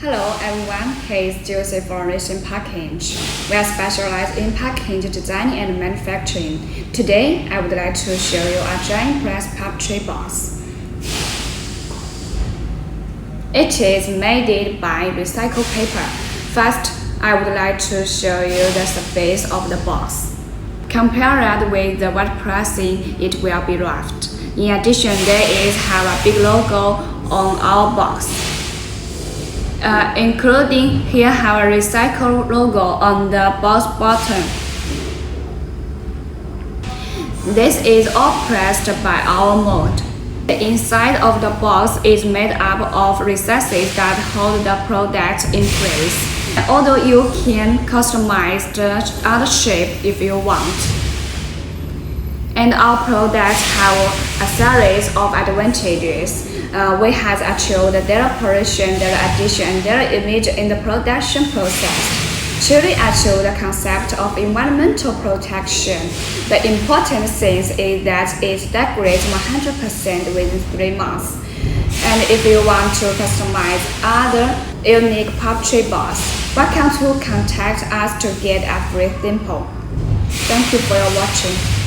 Hello everyone, here is Joseph for Nation Package. We are specialized in package design and manufacturing. Today, I would like to show you a giant press pulp tray box. It is made by recycled paper. First, I would like to show you the surface of the box. Compare that with the wet pressing, it will be rough. In addition, there is have a big logo on our box. Including here have a recycled logo on the box bottom. This is all pressed by our mold. The inside of the box is made up of recesses that hold the product in place. Although you can customize the other shape if you want. And our products have a series of advantages. We have achieved their operation, their addition, and their image in the production process. Truly achieve the concept of environmental protection. The important thing is that it degrades 100% within 3 months. And if you want to customize other unique pulp tray box, welcome to contact us to get a free sample. Thank you for your watching.